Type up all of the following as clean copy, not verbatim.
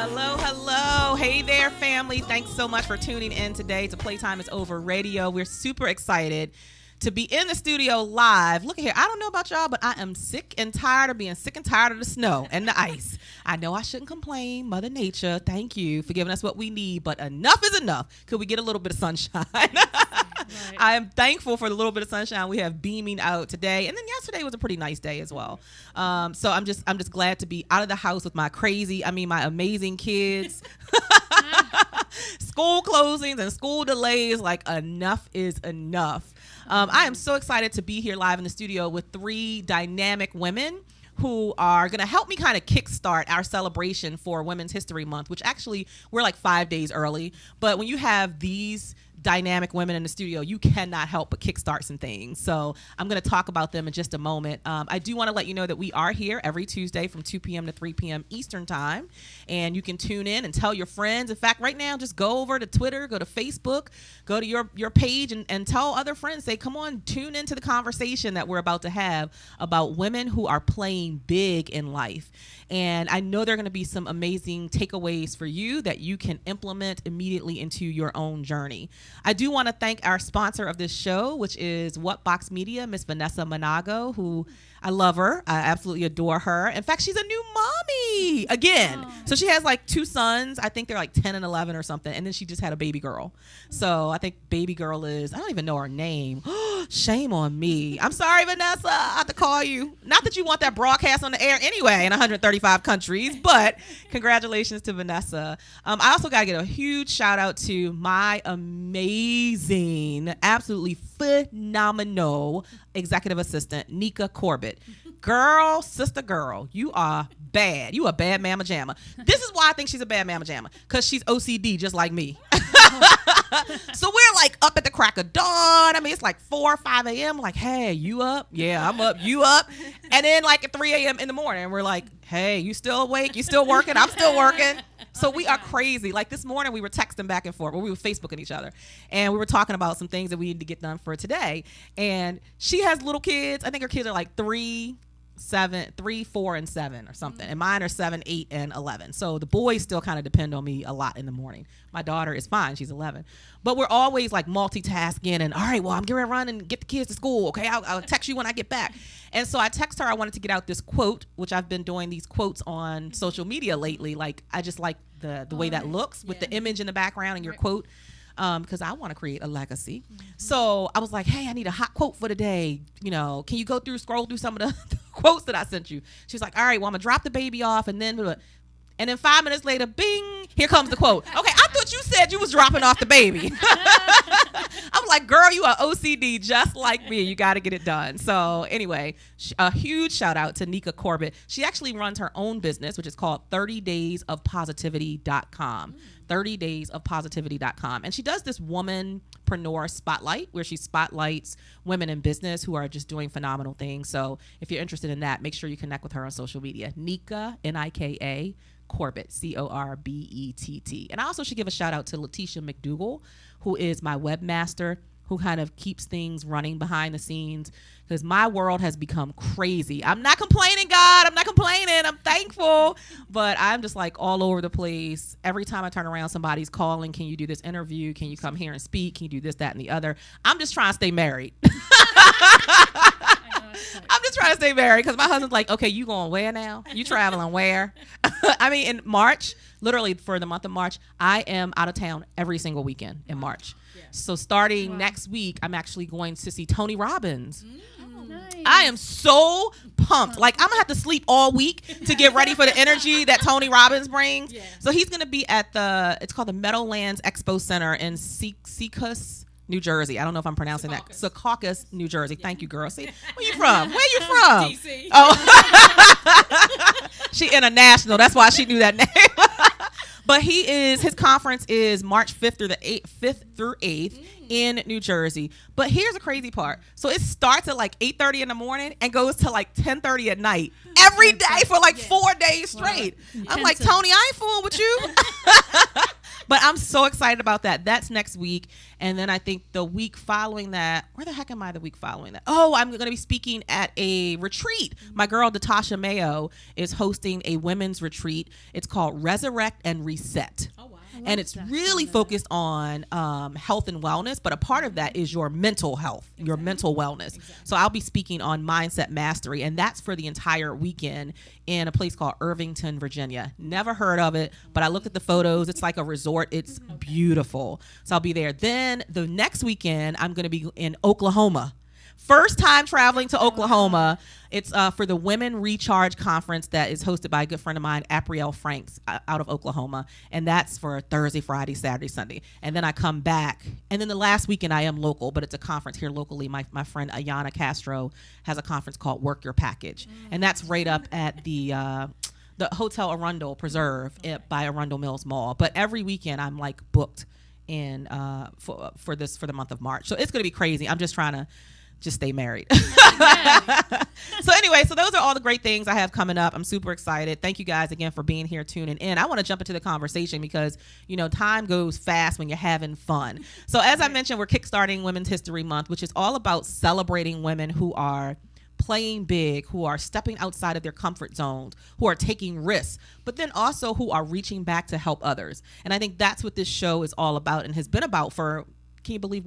Hello, hello. Hey there, family. Thanks so much for tuning in today to Playtime is Over Radio. We're super excited to be in the studio live. Look at here. I don't know about y'all, but I am sick and tired of being sick and tired of the snow and the ice. I know I shouldn't complain. Mother Nature, thank you for giving us what we need, but enough is enough. Could we get a little bit of sunshine? Right. I am thankful for the little bit of sunshine we have beaming out today. And then yesterday was a pretty nice day as well. So I'm just glad to be out of the house with my amazing kids. School closings and school delays, like enough is enough. I am so excited to be here live in the studio with three dynamic women who are going to help me kind of kickstart our celebration for Women's History Month, which actually we're like 5 days early. But when you have these dynamic women in the studio, you cannot help but kickstart some things. So I'm going to talk about them in just a moment. I do want to let you know that we are here every Tuesday from 2 p.m. to 3 p.m. Eastern time. And you can tune in and tell your friends. In fact, right now, just go over to Twitter, go to Facebook, go to your page and tell other friends, say, come on, tune into the conversation that we're about to have about women who are playing big in life. And I know there are going to be some amazing takeaways for you that you can implement immediately into your own journey. I do want to thank our sponsor of this show, which is What Box Media, Miss Vanessa Monago, who I love her. I absolutely adore her. In fact, she's a new mommy again. Oh. So she has like two sons. I think they're like 10 and 11 or something. And then she just had a baby girl. So I think baby girl I don't even know her name. Shame on me. I'm sorry, Vanessa. I have to call you. Not that you want that broadcast on the air anyway in 135 countries, but congratulations to Vanessa. I also got to get a huge shout out to my amazing, absolutely phenomenal executive assistant, Nika Corbett. Girl, sister girl, you are bad. You a bad mama jamma. This is why I think she's a bad mama jamma, because she's OCD just like me. So we're like up at the crack of dawn. I mean, it's like 4 or 5 a.m. Like, hey, you up? Yeah, I'm up. You up? And then like at 3 a.m. in the morning, we're like, hey, you still awake? You still working? I'm still working. So we are crazy. Like this morning we were texting back and forth, or we were Facebooking each other, and we were talking about some things that we need to get done for today. And she has little kids. I think her kids are like 3, 4, and 7 or something. And mine are 7, 8, and 11. So the boys still kind of depend on me a lot in the morning. My daughter is fine. She's 11. But we're always like multitasking and, all right, well, I'm going to run and get the kids to school. Okay, I'll text you when I get back. And so I text her. I wanted to get out this quote, which I've been doing these quotes on social media lately. Like, I just like the way that looks with the image in the background and your quote. Because I want to create a legacy. Mm-hmm. So I was like, hey, I need a hot quote for the day. You know, can you scroll through some of the quotes that I sent you? She's like, all right, well, I'm going to drop the baby off. And then 5 minutes later, bing, here comes the quote. Okay, I thought you said you was dropping off the baby. I'm like, girl, you are OCD just like me. You got to get it done. So anyway, a huge shout out to Nika Corbett. She actually runs her own business, which is called 30daysofpositivity.com. 30daysofpositivity.com. And she does this womanpreneur spotlight where she spotlights women in business who are just doing phenomenal things. So if you're interested in that, make sure you connect with her on social media. Nika, Nika, Corbett, Corbett. And I also should give a shout out to Letitia McDougall, who is my webmaster, who kind of keeps things running behind the scenes, because my world has become crazy. I'm not complaining, God. I'm not complaining. I'm thankful. But I'm just like all over the place. Every time I turn around, somebody's calling. Can you do this interview? Can you come here and speak? Can you do this, that, and the other? I'm just trying to stay married. I'm just trying to stay married because my husband's like, okay, you going where now? You traveling where? I mean, in March, literally for the month of March, I am out of town every single weekend in March. Yeah. So starting next week, I'm actually going to see Tony Robbins. Nice. I am so pumped. Like, I'm going to have to sleep all week to get ready for the energy that Tony Robbins brings. Yeah. So he's going to be at it's called the Meadowlands Expo Center in Secaucus, New Jersey. I don't know if I'm pronouncing that. Secaucus, New Jersey. Thank you, girl. See, where you from? Where you from? DC. Oh, she international. That's why she knew that name. But his conference is March 5th through 8th in New Jersey. But here's the crazy part. So it starts at like 8:30 in the morning and goes to like 10:30 at night every day for like 4 days straight. I'm like, Tony, I ain't fooling with you. But I'm so excited about that. That's next week. And then I think the week following that, where the heck am I the week following that? Oh, I'm going to be speaking at a retreat. My girl, Natasha Mayo, is hosting a women's retreat. It's called Resurrect and Reset. Oh, wow. And it's really focused on health and wellness, but a part of that is your mental health, your mental wellness. So I'll be speaking on mindset mastery, and that's for the entire weekend in a place called Irvington, Virginia. Never heard of it, but I looked at the photos. It's like a resort. It's beautiful. So I'll be there. Then the next weekend, I'm going to be in Oklahoma. First time traveling to Oklahoma. It's for the Women Recharge Conference that is hosted by a good friend of mine, Apriel Franks, out of Oklahoma. And that's for Thursday, Friday, Saturday, Sunday. And then I come back. And then the last weekend I am local, but it's a conference here locally. My friend Ayana Castro has a conference called Work Your Package. And that's right up at the Hotel Arundel Preserve by Arundel Mills Mall. But every weekend I'm like booked in for the month of March. So it's going to be crazy. I'm just trying to stay married. So anyway, so those are all the great things I have coming up. I'm super excited. Thank you guys again for being here, tuning in. I want to jump into the conversation because, time goes fast when you're having fun. So as I mentioned, we're kickstarting Women's History Month, which is all about celebrating women who are playing big, who are stepping outside of their comfort zones, who are taking risks, but then also who are reaching back to help others. And I think that's what this show is all about and has been about for, can you believe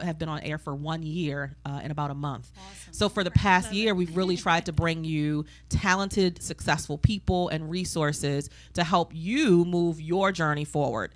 have been on air for 1 year in about a month. Awesome. So for the past year, we've really tried to bring you talented, successful people and resources to help you move your journey forward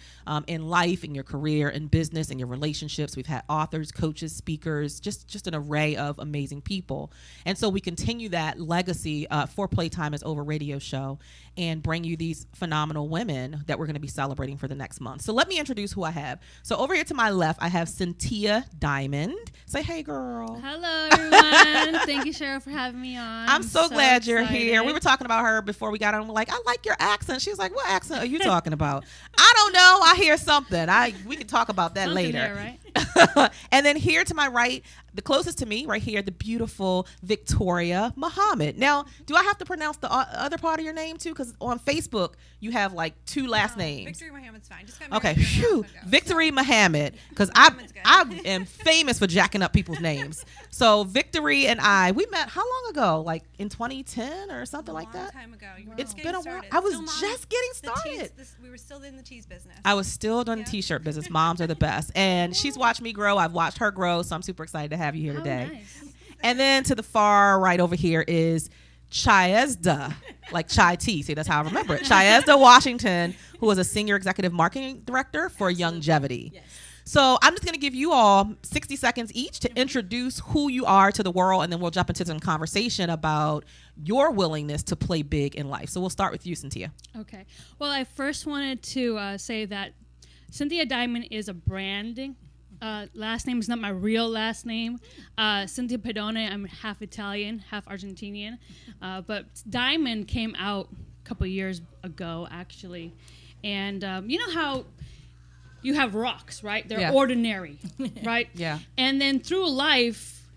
in life, in your career, in business, in your relationships. We've had authors, coaches, speakers, just an array of amazing people. And so we continue that legacy for Playtime is Over radio show and bring you these phenomenal women that we're going to be celebrating for the next month. So let me introduce who I have. So over here to my left, I have Cynthia Diamond. Say hey, girl. Hello, everyone. Thank you, Cheryl, for having me on. I'm so glad you're here. We were talking about her before we got on. We're like, I like your accent. She was like, what accent are you talking about? I don't know. I hear something. We can talk about that later. There, right? And then here to my right, the closest to me right here, the beautiful Victoria Muhammad. Now, do I have to pronounce the other part of your name too? Because on Facebook, you have like two last names. Victory Muhammad's fine. Just okay, phew. Victory Muhammad. Because I am famous for jacking up people's names. So Victory and we met how long ago? Like in 2010 or something like that? A long time ago. It's been a while. I was just getting started. We were still in the teas business. I was still doing the t-shirt business. Moms are the best. And she's watched me grow. I've watched her grow. So I'm super excited to have you here today. Nice. And then to the far right over here is Chiesda, like chai tea. See, that's how I remember it. Chiesda Washington, who was a senior executive marketing director for Youngevity. Yes. So I'm just going to give you all 60 seconds each to introduce who you are to the world, and then we'll jump into some conversation about your willingness to play big in life. So we'll start with you, Cynthia. Okay. Well, I first wanted to say that Cynthia Diamond is a branding. Last name is not my real last name. Cynthia Pedone, I'm half Italian, half Argentinian. But Diamond came out a couple years ago, actually. And you know how you have rocks, right? They're ordinary, right? Yeah. And then through life,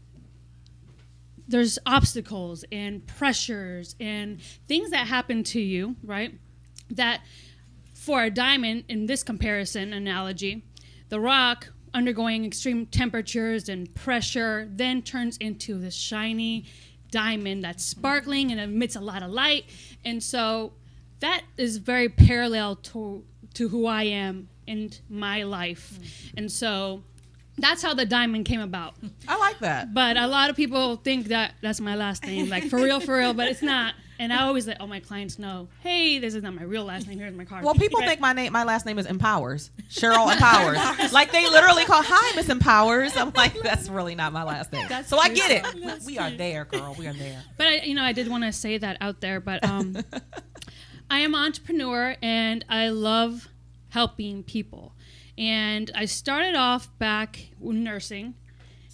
there's obstacles and pressures and things that happen to you, right? That for a diamond, in this comparison analogy, the rock undergoing extreme temperatures and pressure then turns into this shiny diamond that's sparkling and emits a lot of light. And so that is very parallel to who I am in my life. And so that's how the diamond came about. I like that. But a lot of people think that that's my last name, like for real, but it's not. And I always let all my clients know, hey, this is not my real last name. Here's my card. Well, people think my last name is Empowers. Cheryl Empowers. Like they literally call, hi, Miss Empowers. I'm like, that's really not my last name. So I get it. We are there, girl. We are there. But I did want to say that out there. But I am an entrepreneur and I love helping people. And I started off back with nursing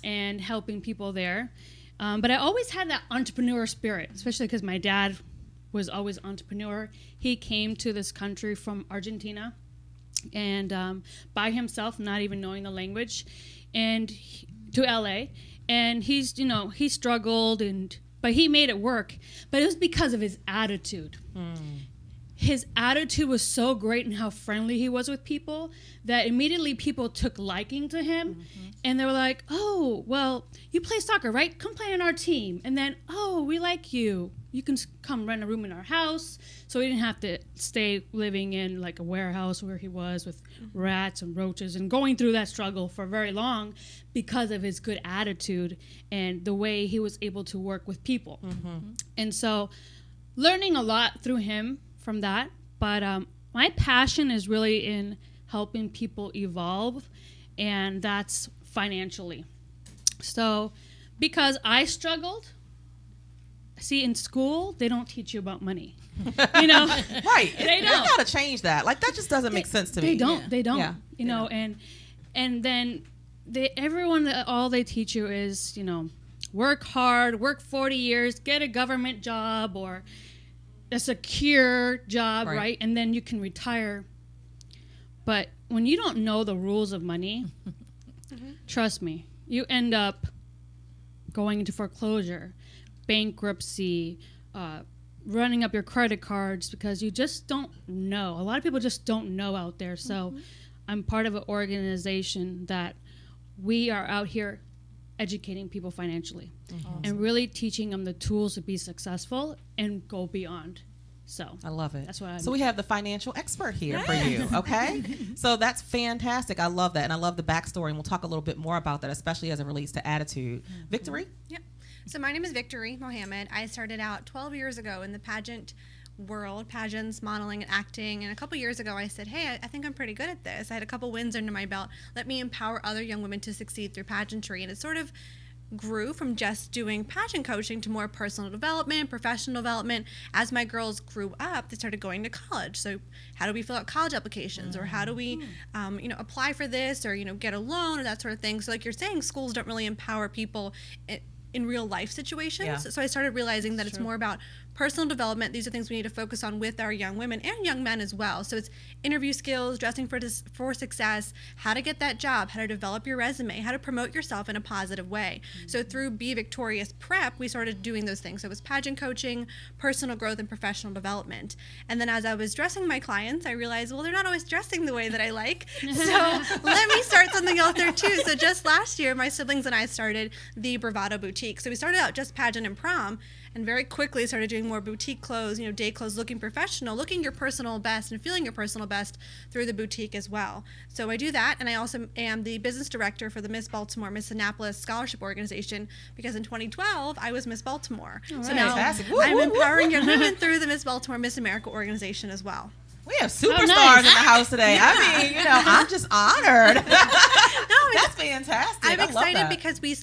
and helping people there. But I always had that entrepreneur spirit, especially because my dad was always an entrepreneur. He came to this country from Argentina and by himself, not even knowing the language, and to LA. And he struggled, but he made it work. But it was because of his attitude. his attitude was so great and how friendly he was with people that immediately people took liking to him. And they were like, oh, well, you play soccer, right? Come play on our team. And then, oh, we like you. You can come rent a room in our house. So he didn't have to stay living in like a warehouse where he was with rats and roaches and going through that struggle for very long because of his good attitude and the way he was able to work with people. And so learning a lot through him from that. But my passion is really in helping people evolve, and that's financially. So because I struggled, see, in school, they don't teach you about money. You know? Right. They You don't. gotta change that. Like, that just doesn't make sense to me. They don't. Yeah. You know, and then all they teach you is, you know, work hard, work 40 years, get a government job or a secure job, right? And then you can retire. But when you don't know the rules of money, trust me, you end up going into foreclosure, bankruptcy, running up your credit cards because you just don't know. A lot of people just don't know out there. So I'm part of an organization that we are out here educating people financially and really teaching them the tools to be successful and go beyond. So I love it. That's what I'm. So we have the financial expert here for you, okay? So that's fantastic. I love that, and I love the backstory, and we'll talk a little bit more about that, especially as it relates to attitude. Victory? Yep. So my name is Victory Mohammed. I started out 12 years ago in the pageant world, pageants, modeling, and acting. And a couple years ago, I said, hey, I think I'm pretty good at this. I had a couple wins under my belt. Let me empower other young women to succeed through pageantry. And it sort of grew from just doing pageant coaching to more personal development, professional development. As my girls grew up, they started going to college. So how do we fill out college applications, or how do we, apply for this, or get a loan, or that sort of thing. So like you're saying, schools don't really empower people in real life situations. Yeah. So I started realizing that it's more about personal development. These are things we need to focus on with our young women and young men as well. So it's interview skills, dressing for success, how to get that job, how to develop your resume, how to promote yourself in a positive way. So through Be Victorious Prep, we started doing those things. So it was pageant coaching, personal growth, and professional development. And then as I was dressing my clients, I realized, well, they're not always dressing the way that I like. So let me start something else there too. So just last year, my siblings and I started the Bravado Boutique. So we started out just pageant and prom, and very quickly started doing more boutique clothes, day clothes, looking professional, looking your personal best and feeling your personal best through the boutique as well. So I do that, and I also am the business director for the Miss Baltimore, Miss Annapolis Scholarship Organization, because in 2012, I was Miss Baltimore. So now Fantastic. I'm empowering young women through the Miss Baltimore, Miss America organization as well. We have superstars nice. in the house today. I mean, I'm just honored. That's fantastic. I'm I love excited that. because I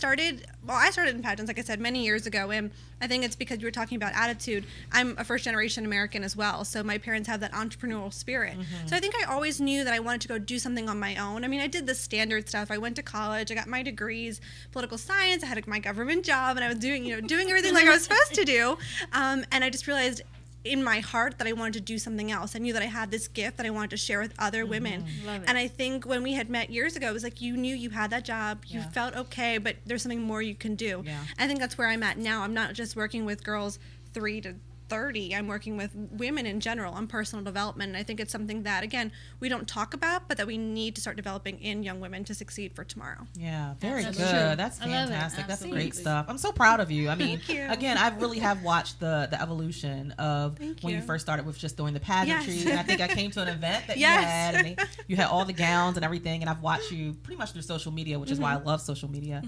started in pageants, like I said, many years ago, and I think it's because you were talking about attitude. I'm a first-generation American as well, so my parents have that entrepreneurial spirit. So I think I always knew that I wanted to go do something on my own. I mean, I did the standard stuff. I went to college, I got my degrees, political science, I had my government job, and I was doing everything like I was supposed to do, and I just realized in my heart that I wanted to do something else. I knew that I had this gift that I wanted to share with other women. Love it. And I think when we had met years ago, it was like you knew you had that job, you felt okay, but there's something more you can do. Yeah. I think that's where I'm at now. I'm not just working with girls 3 to 30. I'm working with women in general on personal development. And I think it's something that, again, we don't talk about, but that we need to start developing in young women to succeed for tomorrow. Yeah, very That's good. true. That's I love it. fantastic. That's great Absolutely. stuff. I'm so proud of you. I mean, Thank you. again, I really have watched the evolution of Thank when you you. first started with just doing the pageantry. Yes. And I think I came to an event that Yes. you had, and you had all the gowns and everything. And I've watched you pretty much through social media, which is why I love social media.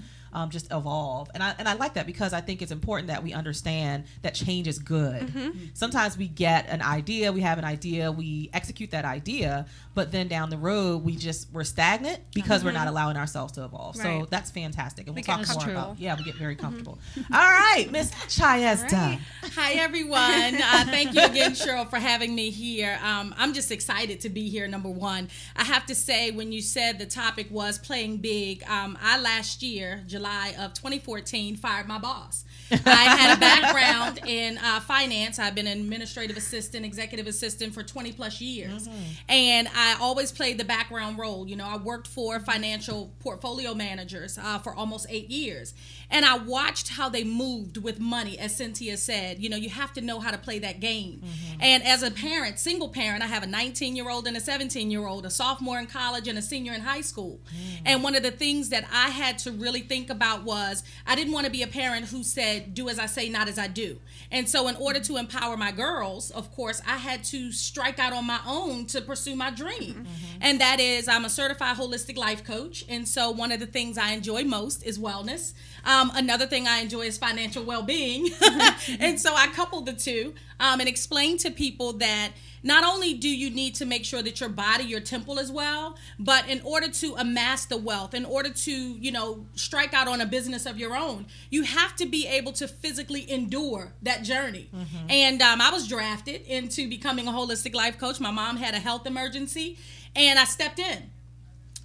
Just evolve, and I like that because I think it's important that we understand that change is good. Sometimes we get an idea, we have an idea, we execute that idea, but then down the road we're stagnant because we're not allowing ourselves to evolve. So Right. that's fantastic, and we'll We talk get more comfortable. about. Yeah, we get very comfortable. All right, Miss Chayezda. Hi, everyone. Thank you again, Cheryl, for having me here. I'm just excited to be here, number one. I have to say, when you said the topic was playing big, I last year, July July of 2014, fired my boss. I had a background in finance. I've been an administrative assistant, executive assistant for 20 plus years. And I always played the background role. You know, I worked for financial portfolio managers for almost 8 years. And I watched how they moved with money, as Cynthia said. You know, you have to know how to play that game. And as a parent, single parent, I have a 19-year-old and a 17-year-old, a sophomore in college and a senior in high school. And one of the things that I had to really think about was I didn't want to be a parent who said, do as I say, not as I do. And so in order to empower my girls, of course, I had to strike out on my own to pursue my dream. And that is, I'm a certified holistic life coach. And so one of the things I enjoy most is wellness. Another thing I enjoy is financial well-being. And so I coupled the two and explained to people that not only do you need to make sure that your body, your temple is well, but in order to amass the wealth, in order to, you know, strike out on a business of your own, you have to be able to physically endure that journey. And I was drafted into becoming a holistic life coach. My mom had a health emergency, and I stepped in.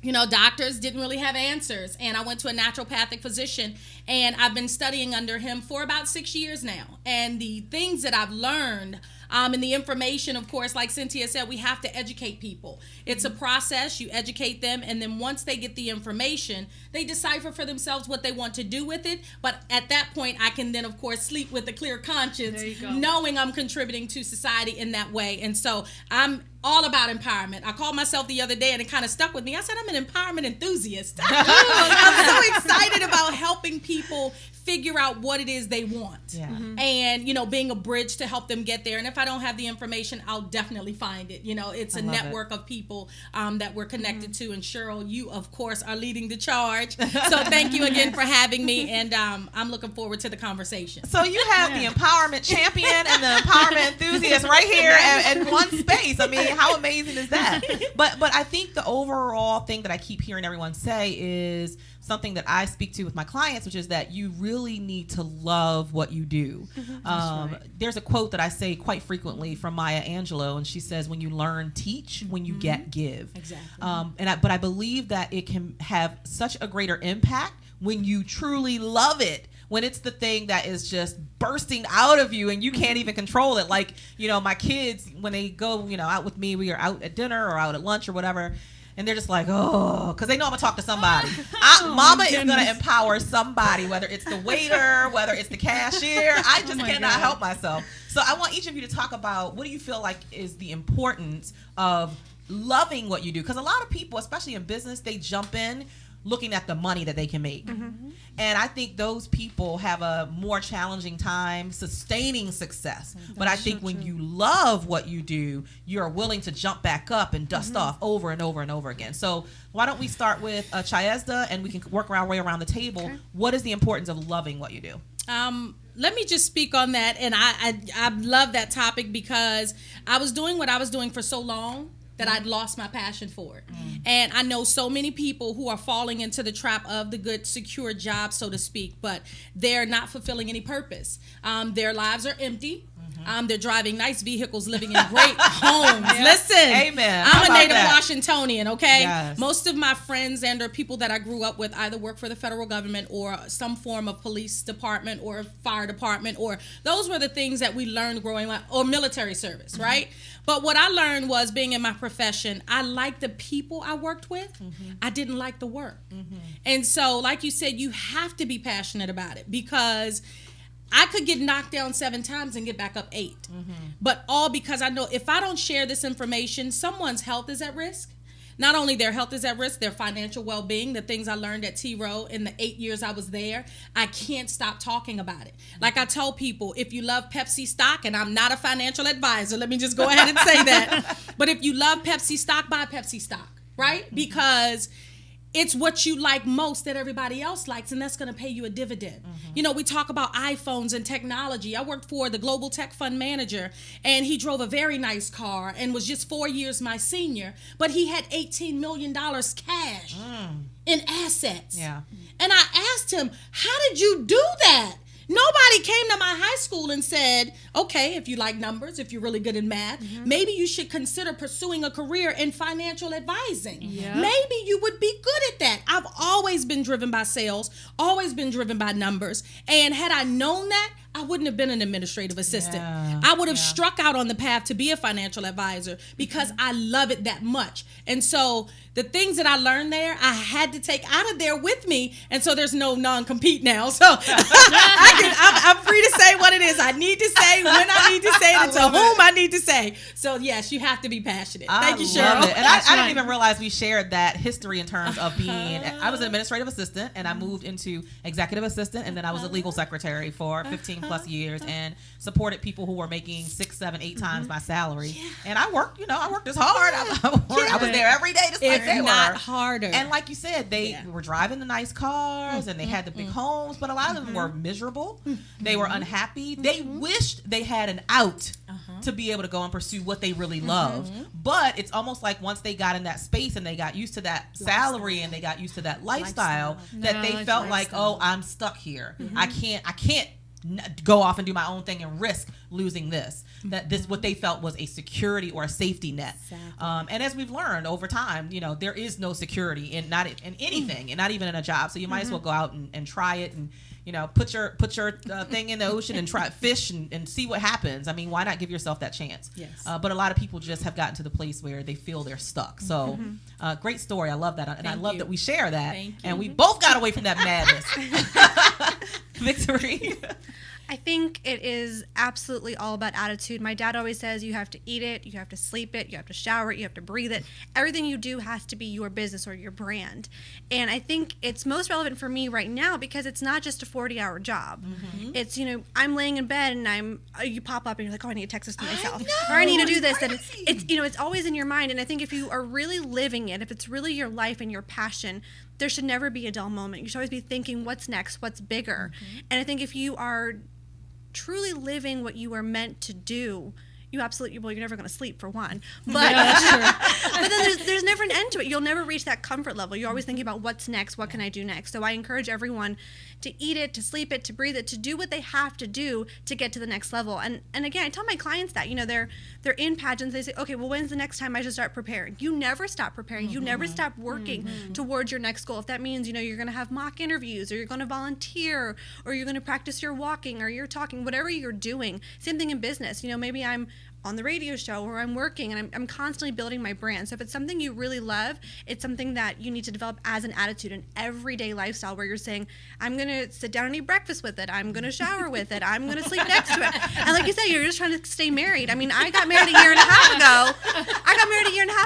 You know, doctors didn't really have answers, and I went to a naturopathic physician, and I've been studying under him for about 6 years now. And the things that I've learned and the information, of course, like Cynthia said, we have to educate people. It's a process. You educate them, and then once they get the information, they decipher for themselves what they want to do with it. But at that point, I can then, of course, sleep with a clear conscience, knowing I'm contributing to society in that way. And so I'm all about empowerment. I called myself the other day, and it kind of stuck with me. I said, I'm an empowerment enthusiast. I'm so excited about helping people figure out what it is they want. And, you know, being a bridge to help them get there. And if I don't have the information, I'll definitely find it. You know, it's a network of people that we're connected to. And Cheryl, you, of course, are leading the charge. So thank you again for having me. And I'm looking forward to the conversation. So you have the empowerment champion and the empowerment enthusiast right here in one space. I mean, how amazing is that? But I think the overall thing that I keep hearing everyone say is something that I speak to with my clients, which is that you really need to love what you do. There's a quote that I say quite frequently from Maya Angelou, and she says, when you learn, teach, when you get, give. Exactly. But I believe that it can have such a greater impact when you truly love it, when it's the thing that is just bursting out of you and you can't even control it. Like, you know, my kids, when they go, you know, out with me, we are out at dinner or out at lunch or whatever, and they're just like, oh, because they know I'm going to talk to somebody. Mama is going to empower somebody, whether it's the waiter, whether it's the cashier. I just cannot help myself. So I want each of you to talk about, what do you feel like is the importance of loving what you do? Because a lot of people, especially in business, they jump in looking at the money that they can make. And I think those people have a more challenging time sustaining success. But I think when you love what you do, you're willing to jump back up and dust off over and over and over again. So why don't we start with Chayezda, and we can work our way around the table. Okay. What is the importance of loving what you do? Let me just speak on that. And I love that topic because I was doing what I was doing for so long that I'd lost my passion for it. And I know so many people who are falling into the trap of the good, secure job, so to speak, but they're not fulfilling any purpose. Their lives are empty. They're driving nice vehicles, living in great homes. Listen, amen. I'm a native Washingtonian, okay? Yes. Most of my friends and or people that I grew up with either work for the federal government or some form of police department or fire department, or those were the things that we learned growing up, or military service, right? But what I learned was, being in my profession, I liked the people I worked with. I didn't like the work. And so, like you said, you have to be passionate about it, because I could get knocked down 7 times and get back up 8. But all because I know if I don't share this information, someone's health is at risk. Not only their health is at risk, their financial well-being, the things I learned at T. Rowe in the 8 years I was there, I can't stop talking about it. Like I tell people, if you love Pepsi stock, and I'm not a financial advisor, let me just go ahead and say that. But if you love Pepsi stock, buy Pepsi stock, right? Because it's what you like most that everybody else likes, and that's going to pay you a dividend. You know, we talk about iPhones and technology. I worked for the Global Tech Fund manager, and he drove a very nice car and was just 4 years my senior, but he had $18 million cash in assets. And I asked him, how did you do that? Nobody came to my high school and said, okay, if you like numbers, if you're really good in math, maybe you should consider pursuing a career in financial advising. Yeah. Maybe you would be good at that. I've always been driven by sales, always been driven by numbers. And had I known that, I wouldn't have been an administrative assistant. Yeah, I would have struck out on the path to be a financial advisor because I love it that much. And so the things that I learned there, I had to take out of there with me. And so there's no non-compete now. So I'm free to say what it is I need to say, when I need to say it, and to whom I need to say. So yes, you have to be passionate. Thank you, Cheryl. Love it. And I didn't even realize we shared that history in terms of being, I was an administrative assistant and I moved into executive assistant, and then I was a legal secretary for 15 plus years and supported people who were making 6, 7, 8 times my salary. And I worked as hard. I was there every day just like they not were. harder. And like you said, they were driving the nice cars and they had the big homes, but a lot of them were miserable. They were unhappy. They wished they had an out to be able to go and pursue what they really loved. But it's almost like once they got in that space and they got used to that salary and they got used to that lifestyle, that they felt like, oh, I'm stuck here. I can't go off and do my own thing and risk losing this. That this what they felt was a security or a safety net. And as we've learned over time, there is no security in anything, and not even in a job. So you might as well go out and try it, and put your thing in the ocean and try fish and see what happens. I mean, why not give yourself that chance? Yes. But a lot of people just have gotten to the place where they feel they're stuck. So great story. I love that, and I love that we share that, and we both got away from that madness. Victory. I think it is absolutely all about attitude. My dad always says you have to eat it, you have to sleep it, you have to shower it, you have to breathe it. Everything you do has to be your business or your brand. And I think it's most relevant for me right now because it's not just a 40-hour job. It's, I'm laying in bed and you pop up and you're like, oh, I need to text this to myself. Or I need to do this. And it's always in your mind. And I think if you are really living it, if it's really your life and your passion, there should never be a dull moment. You should always be thinking, what's next? What's bigger? And I think if you are truly living what you were meant to do, you're never going to sleep for one, but but then there's never an end to it. You'll never reach that comfort level. You're always thinking about what's next, what can I do next. So I encourage everyone to eat it, to sleep it, to breathe it, to do what they have to do to get to the next level. And again, I tell my clients that, they're in pageants. They say, okay, well, when's the next time I should start preparing? You never stop preparing. You never stop working towards your next goal. If that means, you're going to have mock interviews, or you're going to volunteer, or you're going to practice your walking or your talking, whatever you're doing. Same thing in business. Maybe I'm on the radio show or I'm working and I'm constantly building my brand. So if it's something you really love, it's something that you need to develop as an attitude, an everyday lifestyle where you're saying, I'm going to sit down and eat breakfast with it. I'm going to shower with it. I'm going to sleep next to it. And like you said, you're just trying to stay married. I mean, I got married a year and a half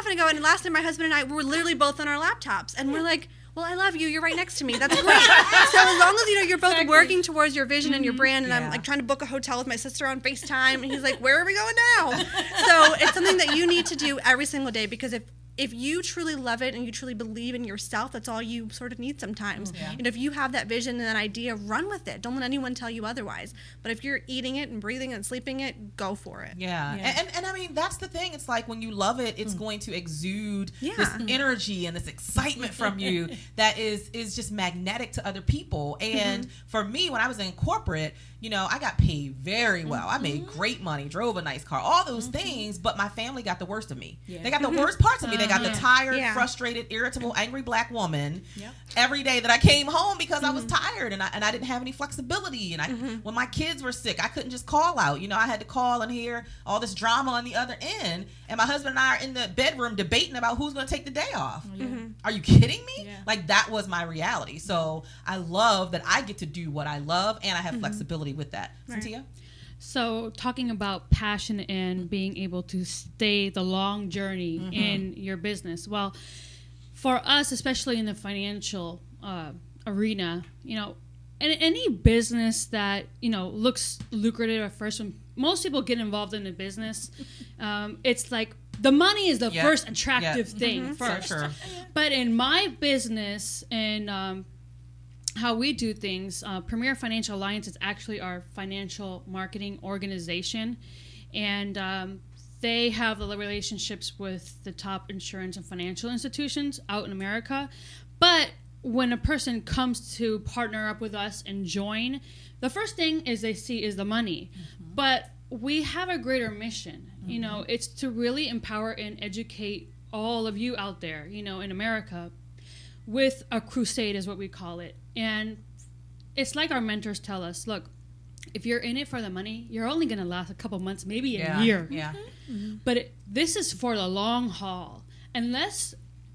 ago. And last night my husband and I were literally both on our laptops and we're like, well, I love you. You're right next to me. That's great. So as long as you're both working towards your vision and your brand, and I'm like trying to book a hotel with my sister on FaceTime, and he's like, "Where are we going now?" So it's something that you need to do every single day, because if you truly love it and you truly believe in yourself, that's all you sort of need sometimes. If you have that vision and that idea, run with it. Don't let anyone tell you otherwise. But if you're eating it and breathing it and sleeping it, go for it. And I mean, that's the thing. It's like when you love it, it's going to exude this energy and this excitement from you that is just magnetic to other people. And for me, when I was in corporate, I got paid very well. I made great money, drove a nice car, all those things, but my family got the worst of me. They got the worst parts of me. They got the tired, frustrated, irritable, angry black woman every day that I came home because I was tired and I didn't have any flexibility. And when my kids were sick, I couldn't just call out. I had to call and hear all this drama on the other end. And my husband and I are in the bedroom debating about who's going to take the day off. Are you kidding me? Like, that was my reality. So I love that I get to do what I love and I have flexibility with that. Cynthia? So talking about passion and being able to stay the long journey in your business. Well, for us, especially in the financial arena, and any business that, looks lucrative at first, when most people get involved in a business, it's like the money is the first attractive thing first. Sure. But in my business and how we do things, Premier Financial Alliance is actually our financial marketing organization, and they have the relationships with the top insurance and financial institutions out in America. But when a person comes to partner up with us and join, the first thing is they see is the money. But we have a greater mission. You know, it's to really empower and educate all of you out there, you know, in America, with a crusade is what we call it. And it's like our mentors tell us, look, if you're in it for the money, you're only going to last a couple months, maybe a year. Yeah. But this is for the long haul.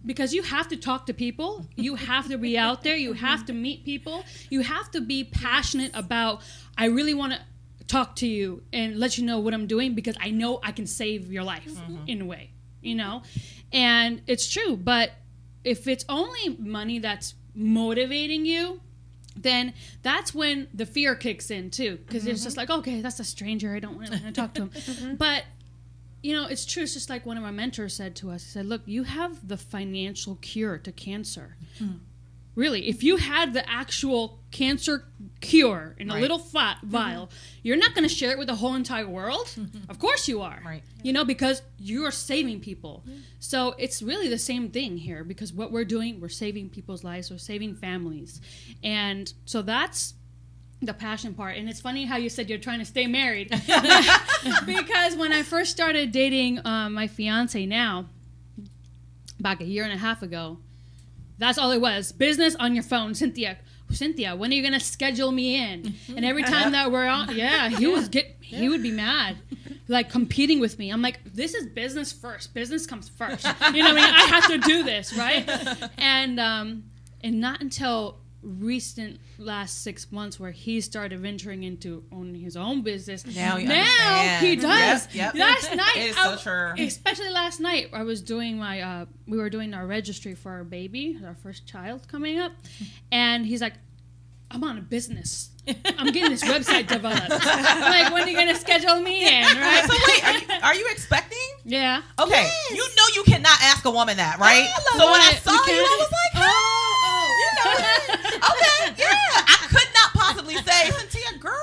Because you have to talk to people, you have to be out there, you have to meet people, you have to be passionate about, I really want to talk to you and let you know what I'm doing because I know I can save your life in a way, you know? And it's true, but if it's only money that's motivating you, then that's when the fear kicks in too, because it's just like, okay, that's a stranger, I don't want to talk to him. But you know, it's true. It's just like one of my mentors said to us. He said, look, you have the financial cure to cancer. Really, if you had the actual cancer cure in a little vial, you're not going to share it with the whole entire world. Of course you are. Right. You know, because you are saving people. So it's really the same thing here, because what we're doing, we're saving people's lives, we're saving families. And so that's the passion part. And it's funny how you said you're trying to stay married, because when I first started dating my fiance now, back a year and a half ago, that's all it was. Business on your phone. Cynthia, when are you gonna schedule me in? And every time that we're on, he would be mad, like competing with me. I'm like, this is business first. Business comes first. You know what I mean? I have to do this, right? And not until recent last 6 months where he started venturing into owning his own business. Now he does. Yep. Last night, it is so true. Especially last night, I was doing we were doing our registry for our baby, our first child coming up, and he's like, I'm on a business. I'm getting this website developed. I'm like, when are you gonna schedule me in, right? So wait, are you expecting? Yeah. Okay, Yes. you know you cannot ask a woman that, right? So when I saw you, I was like, okay, yeah. I could not possibly say, Cynthia, girl,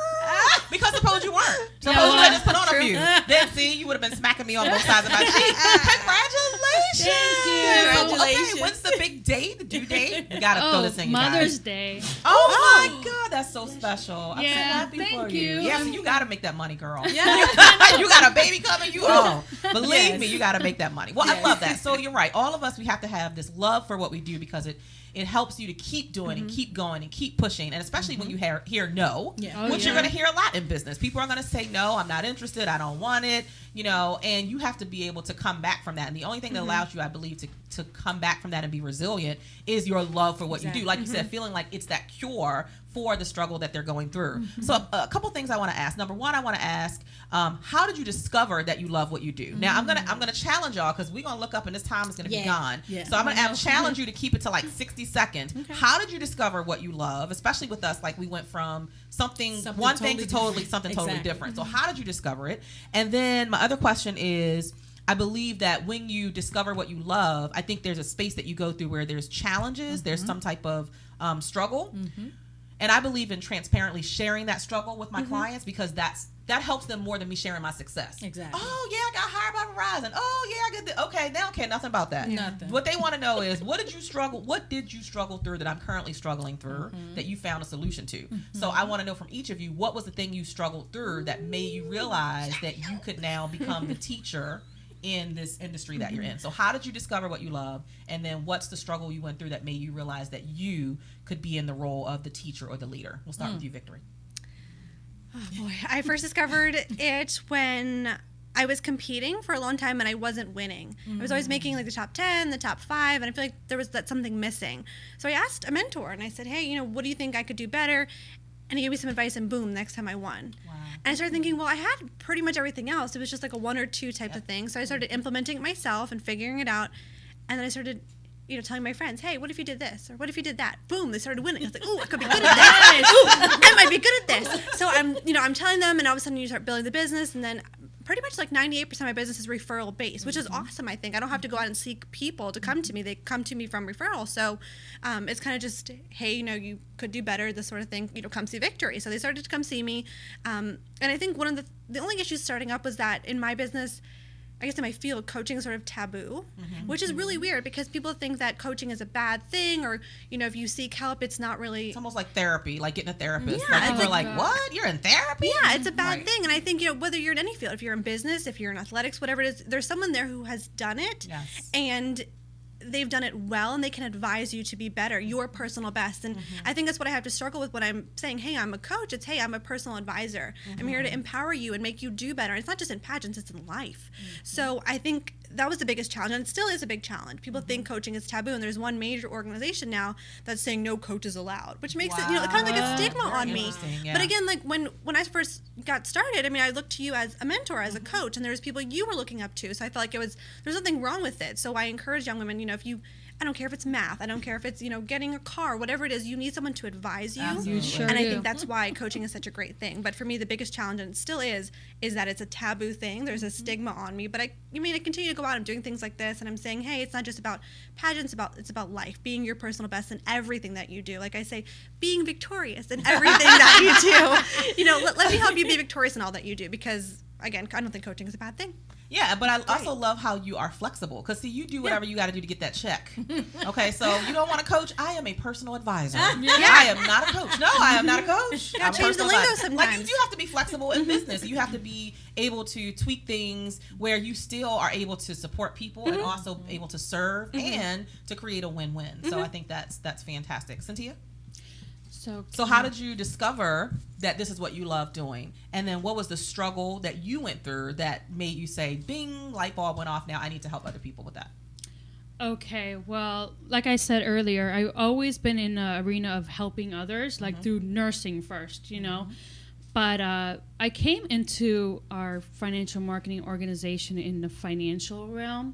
because suppose you weren't. Suppose you had just put on a few. Then see, you would have been smacking me on both sides of my cheek. Congratulations. Thank you. So, Congratulations. okay, when's the big date, the due date? You gotta throw this in, you Mother's guys. Day. Oh my God, that's so special. I'm Yeah, so happy thank for you. Yeah, so you gotta make that money, girl. Yeah. You got a baby coming, you own. Believe Yes. me, you gotta make that money. Well, I love that. So you're right. All of us, we have to have this love for what we do, because it helps you to keep doing and keep going and keep pushing. And especially when you hear no, Yeah. which you're going to hear a lot in business. People are going to say, no, I'm not interested. I don't want it, you know, and you have to be able to come back from that. And the only thing that allows you, I believe, to come back from that and be resilient is your love for what you do. Like you said, feeling like it's that cure for the struggle that they're going through. So a couple things I want to ask. Number one, I want to ask, how did you discover that you love what you do? Now I'm gonna challenge y'all, because we're gonna look up and this time is gonna be gone. Yeah. So I'm gonna challenge you to keep it to like 60 seconds. Okay. How did you discover what you love? Especially with us, like we went from one thing to something totally different. So how did you discover it? And then my other question is, I believe that when you discover what you love, I think there's a space that you go through where there's challenges, there's some type of struggle. And I believe in transparently sharing that struggle with my clients, because that helps them more than me sharing my success. Exactly. Oh yeah, I got hired by Verizon. Oh yeah, I get the okay. They don't care nothing about that. Nothing. What they want to know is, what did you struggle through that I'm currently struggling through that you found a solution to? So I want to know from each of you, what was the thing you struggled through that made you realize that you could now become the teacher in this industry that you're in? So how did you discover what you love, and then what's the struggle you went through that made you realize that you could be in the role of the teacher or the leader? We'll start with you, Victory. Oh boy, I first discovered it when I was competing for a long time and I wasn't winning. I was always making like the top 10, the top 5, and I feel like there was something missing. So I asked a mentor and I said, hey, what do you think I could do better? And he gave me some advice, and boom, next time I won. Wow. And I started thinking, well, I had pretty much everything else. It was just like a 1 or 2 type of thing. So I started implementing it myself and figuring it out. And then I started telling my friends, hey, what if you did this? Or what if you did that? Boom, they started winning. I was like, ooh, I could be good at this. Ooh, I might be good at this. So I'm telling them, and all of a sudden you start building the business, and then pretty much like 98% of my business is referral based, which is awesome, I think. I don't have to go out and seek people to come to me. They come to me from referral. So it's kind of just, hey, you could do better, this sort of thing, come see Victory. So they started to come see me. And I think one of the only issues starting up was that in my business, I guess in my field, coaching is sort of taboo, which is really weird because people think that coaching is a bad thing, or, you know, if you seek help, it's not really. It's almost like therapy, like getting a therapist. Yeah, like people it's are like, what? You're in therapy? Yeah, it's a bad Right. thing. And I think, you know, whether you're in any field, if you're in business, if you're in athletics, whatever it is, there's someone there who has done it. Yes. And they've done it well, and they can advise you to be better, your personal best. And I think that's what I have to struggle with when I'm saying, hey, I'm a coach. It's, hey, I'm a personal advisor. I'm here to empower you and make you do better. And it's not just in pageants, it's in life. So I think that was the biggest challenge, and it still is a big challenge. People think coaching is taboo, and there's one major organization now that's saying no coach is allowed, which makes it, you know, kind of like a stigma Very on me. interesting, yeah. But again, like when I first got started, I mean, I looked to you as a mentor, as a coach, and there's people you were looking up to. So I felt like there's nothing wrong with it. So I encourage young women, you know, I don't care if it's math, I don't care if it's, you know, getting a car, whatever it is, you need someone to advise you. Absolutely. You sure And I do. think that's why coaching is such a great thing. But for me, the biggest challenge, and it still is that it's a taboo thing. There's a stigma on me. But I continue to go out and doing things like this, and I'm saying, hey, it's not just about pageants, it's about life, being your personal best in everything that you do. Like I say, being victorious in everything that you do. You know, let me help you be victorious in all that you do, because again, I don't think coaching is a bad thing. Yeah, but I also love how you are flexible, because see, you do whatever you got to do to get that check. Okay, so you don't want a coach. I am a personal advisor. I am not a coach. No, I am not a coach. I'm a change the personal lingo advisor. Like, sometimes. you have to be flexible in business. You have to be able to tweak things where you still are able to support people and also able to serve and to create a win-win. So I think that's fantastic. Cynthia? So how did you discover that this is what you love doing? And then what was the struggle that you went through that made you say, bing, light bulb went off, now I need to help other people with that? Okay, well, like I said earlier, I've always been in the arena of helping others, like through nursing first, you know. But I came into our financial marketing organization in the financial realm.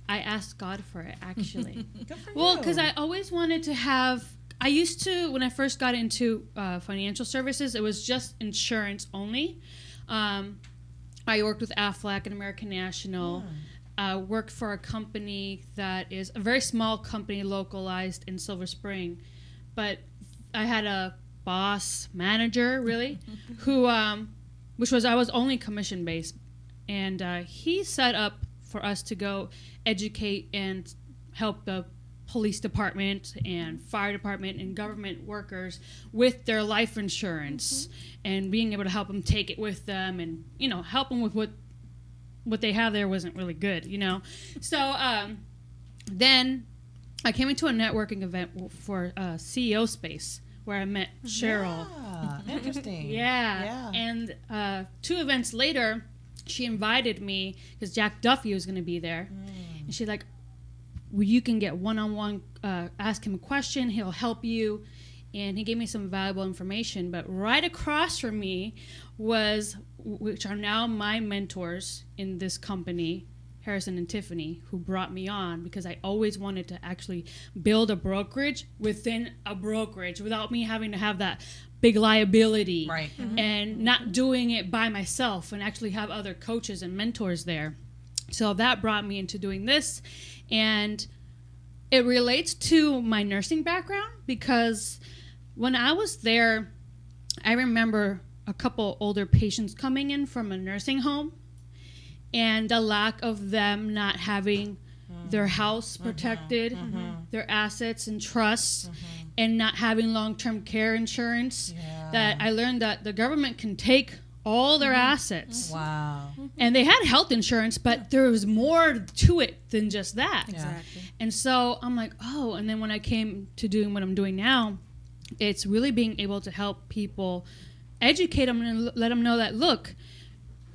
I asked God for it, actually. Good for Well, you. because I always wanted to have. I used to, when I first got into financial services, it was just insurance only. I worked with Aflac and American National. Worked for a company that is a very small company localized in Silver Spring. But I had a boss, manager, really, who, I was only commission based. And he set up for us to go educate and help the police department and fire department and government workers with their life insurance and being able to help them take it with them and, you know, help them with what they have there wasn't really good, you know. So then I came into a networking event for CEO Space where I met Cheryl. Yeah, interesting. Yeah. And 2 events later, she invited me because Jack Duffy was going to be there. And she's like, well, you can get one-on-one, ask him a question, he'll help you. And he gave me some valuable information. But right across from me which are now my mentors in this company, Harrison and Tiffany, who brought me on because I always wanted to actually build a brokerage within a brokerage without me having to have that big liability. Right. And not doing it by myself and actually have other coaches and mentors there. So that brought me into doing this. And it relates to my nursing background because when I was there, I remember a couple older patients coming in from a nursing home and the lack of them not having their house protected, their assets and trusts, and not having long-term care insurance. That I learned that the government can take all their assets. Wow. And they had health insurance, but there was more to it than just that. Exactly. And so I'm like, oh, and then when I came to doing what I'm doing now, it's really being able to help people, educate them and let them know that, look,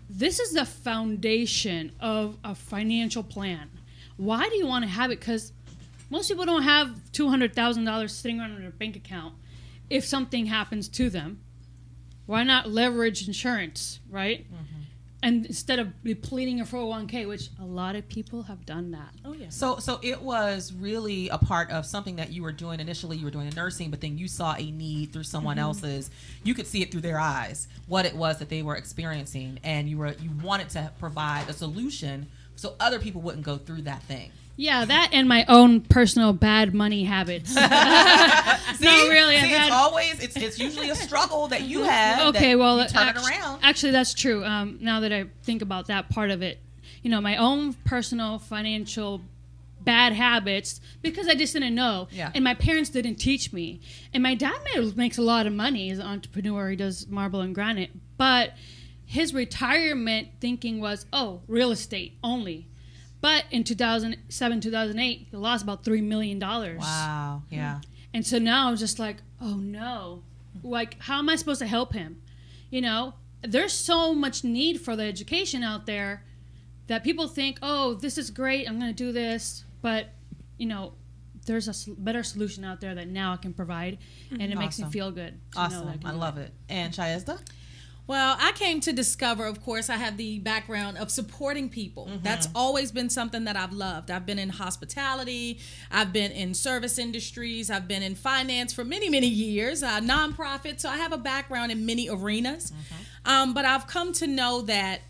this is the foundation of a financial plan. Why do you want to have it? Because most people don't have $200,000 sitting around in their bank account if something happens to them. Why not leverage insurance, right? And instead of depleting your 401k, which a lot of people have done that. Oh yeah. So it was really a part of something that you were doing initially. You were doing the nursing, but then you saw a need through someone else's. You could see it through their eyes, what it was that they were experiencing, and you wanted to provide a solution so other people wouldn't go through that thing. Yeah, that and my own personal bad money habits. See, really, I've had- it's always it's usually a struggle that you have. Okay, that well, you turn it around. Actually, that's true. Now that I think about that part of it, my own personal financial bad habits because I just didn't know. Yeah. And my parents didn't teach me. And my dad makes a lot of money. He's an entrepreneur. He does marble and granite. But his retirement thinking was, real estate only. But in 2007, 2008, he lost about $3 million. Wow. Yeah. And so now I'm just like, oh no. Like, how am I supposed to help him? There's so much need for the education out there that people think, this is great, I'm going to do this. But, there's a better solution out there that now I can provide. And it makes me feel good. Awesome. I love it. And Shayezda? Well, I came to discover, of course, I have the background of supporting people. That's always been something that I've loved. I've been in hospitality. I've been in service industries. I've been in finance for many, many years, nonprofit. So I have a background in many arenas. But I've come to know that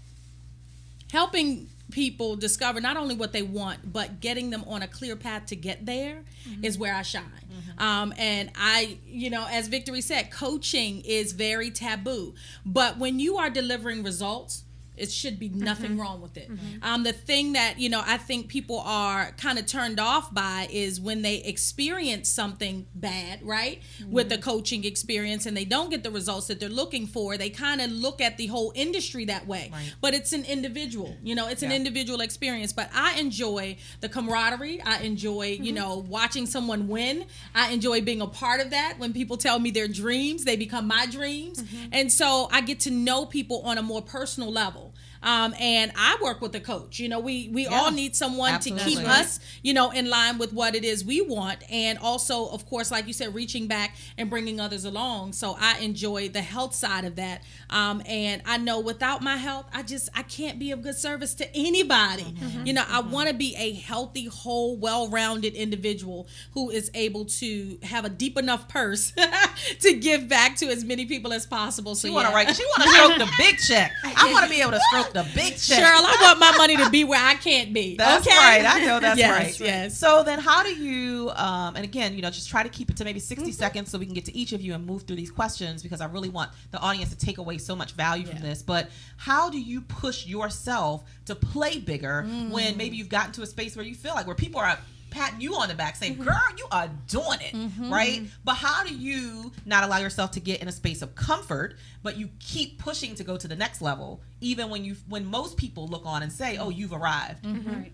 helping people discover not only what they want, but getting them on a clear path to get there is where I shine. And I, as Victory said, coaching is very taboo. But when you are delivering results, it should be nothing wrong with it. The thing that, I think people are kind of turned off by is when they experience something bad, right? With the coaching experience and they don't get the results that they're looking for, they kind of look at the whole industry that way. Right. But it's an individual, it's an individual experience. But I enjoy the camaraderie. I enjoy, watching someone win. I enjoy being a part of that. When people tell me their dreams, they become my dreams. And so I get to know people on a more personal level. And I work with a coach. We all need someone to keep us, in line with what it is we want. And also, of course, like you said, reaching back and bringing others along. So I enjoy the health side of that. And I know without my health, I can't be of good service to anybody. I want to be a healthy, whole, well-rounded individual who is able to have a deep enough purse to give back to as many people as possible. So she want to stroke the big check. I want to be able to stroke the big check. Cheryl, I want my money to be where I can't be. That's right. I know that's right. Yes. So then how do you, and again, just try to keep it to maybe 60 seconds so we can get to each of you and move through these questions because I really want the audience to take away so much value from this. But how do you push yourself to play bigger when maybe you've gotten to a space where you feel like where people are patting you on the back saying, girl, you are doing it, right? But how do you not allow yourself to get in a space of comfort, but you keep pushing to go to the next level, even when most people look on and say, you've arrived? Right.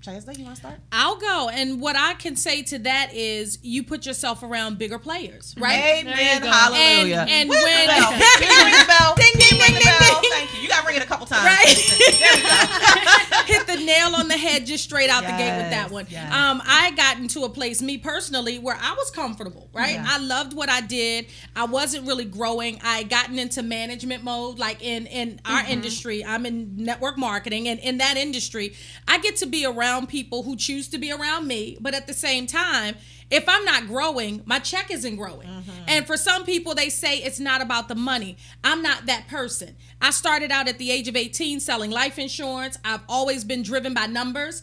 Shayezda, you want to start? I'll go. And what I can say to that is you put yourself around bigger players, right? Amen. Hallelujah. And when when can you ring the bell? Ding, ding, ding, ding, ding. Thank you. You got to ring it a couple times. Right. There we go. Hit the nail on the head just straight out the gate with that one. Yes. I got into a place, me personally, where I was comfortable, right? Yeah. I loved what I did. I wasn't really growing. I had gotten into management mode, like in our industry. I'm in network marketing, and in that industry, I get to be around people who choose to be around me, but at the same time, if I'm not growing, my check isn't growing. And for some people, they say it's not about the money. I'm not that person. I started out at the age of 18 selling life insurance. I've always been driven by numbers.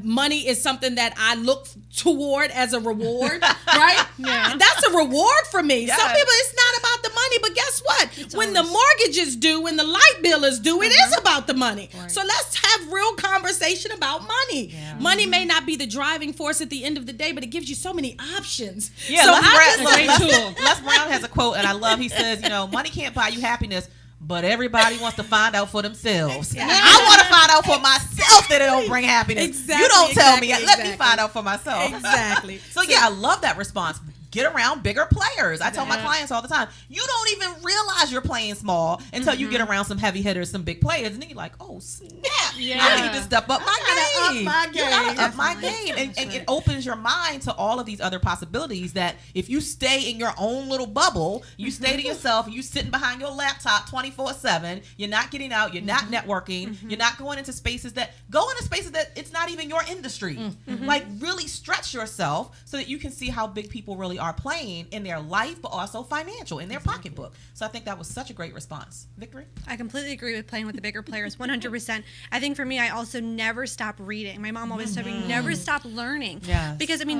Money is something that I look toward as a reward, right? Yeah. That's a reward for me. Yes. Some people, it's not about the money, but guess what? When the mortgage is due, when the light bill is due, it is about the money. Right. So let's have real conversation about money. Yeah. Money may not be the driving force at the end of the day, but it gives you so many options. Yeah, so Les Brown has a quote, and I love. He says, money can't buy you happiness, but everybody wants to find out for themselves. Yeah. I want to find out for myself that it don't bring happiness. Exactly, You don't tell me. exactly, Let me exactly. find out for myself. Exactly. So yeah, I love that response. Get around bigger players. I tell my clients all the time, you don't even realize you're playing small until you get around some heavy hitters, some big players, and then you're like, oh snap, I need to step up my game. You gotta up my game. And it opens your mind to all of these other possibilities that if you stay in your own little bubble, you stay to yourself, you sitting behind your laptop 24/7, you're not getting out, you're not networking, you're not going into spaces that it's not even your industry. Like really stretch yourself so that you can see how big people really are playing in their life, but also financial, in their pocketbook. So I think that was such a great response. Victory? I completely agree with playing with the bigger players, 100%. I think for me, I also never stop reading. My mom always told me, never stop learning. Yes. Because, I mean,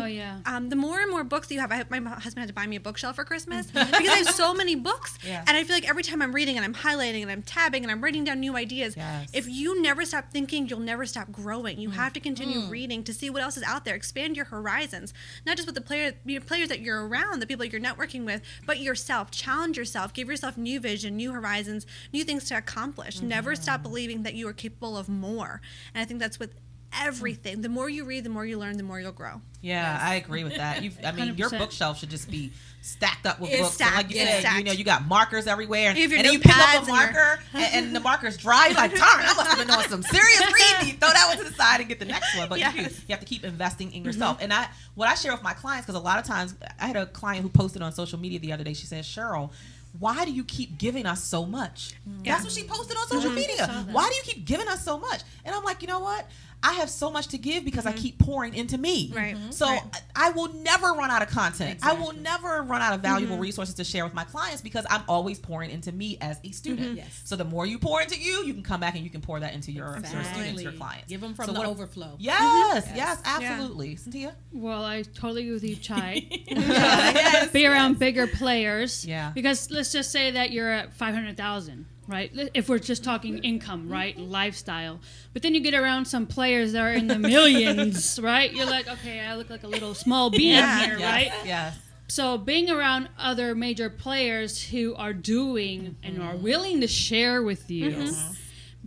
the more and more books you have, my husband had to buy me a bookshelf for Christmas because I have so many books. Yeah. And I feel like every time I'm reading and I'm highlighting and I'm tabbing and I'm writing down new ideas, if you never stop thinking, you'll never stop growing. You have to continue reading to see what else is out there. Expand your horizons, not just with the players that you're around, the people you're networking with, but yourself. Challenge yourself. Give yourself new vision, new horizons, new things to accomplish. Never stop believing that you are capable of more. And I think that's with everything. The more you read, the more you learn, the more you'll grow. Yeah, I agree with that. I mean, your 100%. bookshelf should just be stacked up with It's books. stacked, And like you it's said, stacked. you know, you got markers everywhere. You have your And then you pick up notepads a marker and the marker's dry. You're like, darn, I must have been doing some serious reading. You throw that one to the side and get the next one. But you have to keep investing in yourself. And what I share with my clients, because a lot of times, I had a client who posted on social media the other day. She said, Cheryl, why do you keep giving us so much? That's what she posted on social media. Why do you keep giving us so much? And I'm like, you know what? I have so much to give because I keep pouring into me. Right. So I will never run out of content. Exactly. I will never run out of valuable resources to share with my clients because I'm always pouring into me as a student. Yes. So the more you pour into you can come back and you can pour that into your students, your clients. Give them from So the what- overflow. Yes, absolutely. Cynthia? Well, I totally agree with you, Chai. Yes, Be around bigger players. Yeah. Because let's just say that you're at 500,000, right? If we're just talking income, right? Lifestyle. But then you get around some players that are in the millions, right? You're like, okay, I look like a little small bean here, right? Yes. So being around other major players who are doing and are willing to share with you,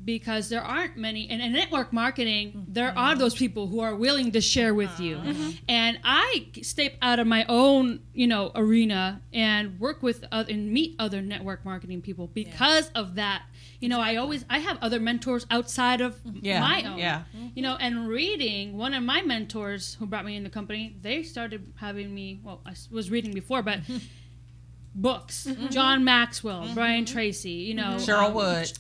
because there aren't many, and in network marketing, there are those people who are willing to share with you. And I step out of my own, arena and work with and meet other network marketing people because of that. I have other mentors outside of my own. Yeah. And reading, one of my mentors who brought me in the company, they started having me, well, I was reading before, but books. John Maxwell, Brian Tracy, Cheryl Wood.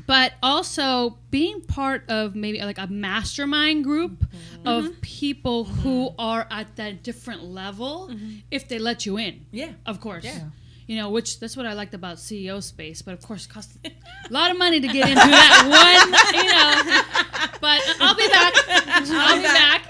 But also being part of maybe like a mastermind group of people who are at that different level, if they let you in. Yeah. Of course. Yeah. Which that's what I liked about CEO space, but of course it costs a lot of money to get into that one, but I'll be back. I'll be back.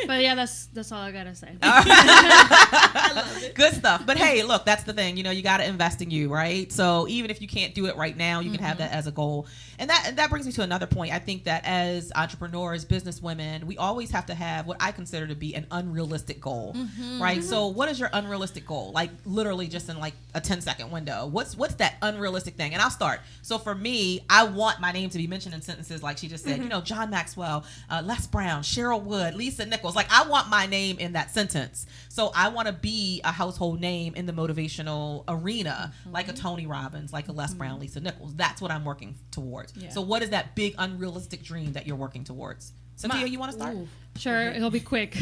But yeah, that's all I gotta say. I love it. Good stuff. But hey, look, that's the thing. You got to invest in you, right? So even if you can't do it right now, you can have that as a goal. And that brings me to another point. I think that as entrepreneurs, business women, we always have to have what I consider to be an unrealistic goal, right? So what is your unrealistic goal? Like literally just in like a 10-second window. What's that unrealistic thing? And I'll start. So for me, I want my name to be mentioned in sentences like she just said, John Maxwell, Les Brown, Cheryl Wood, Lisa Nichols. Like I want my name in that sentence. So I want to be a household name in the motivational arena, like a Tony Robbins, like a Les Brown, Lisa Nichols. That's what I'm working towards. Yeah. So what is that big unrealistic dream that you're working towards? Cynthia, you want to start? Sure, it'll be quick.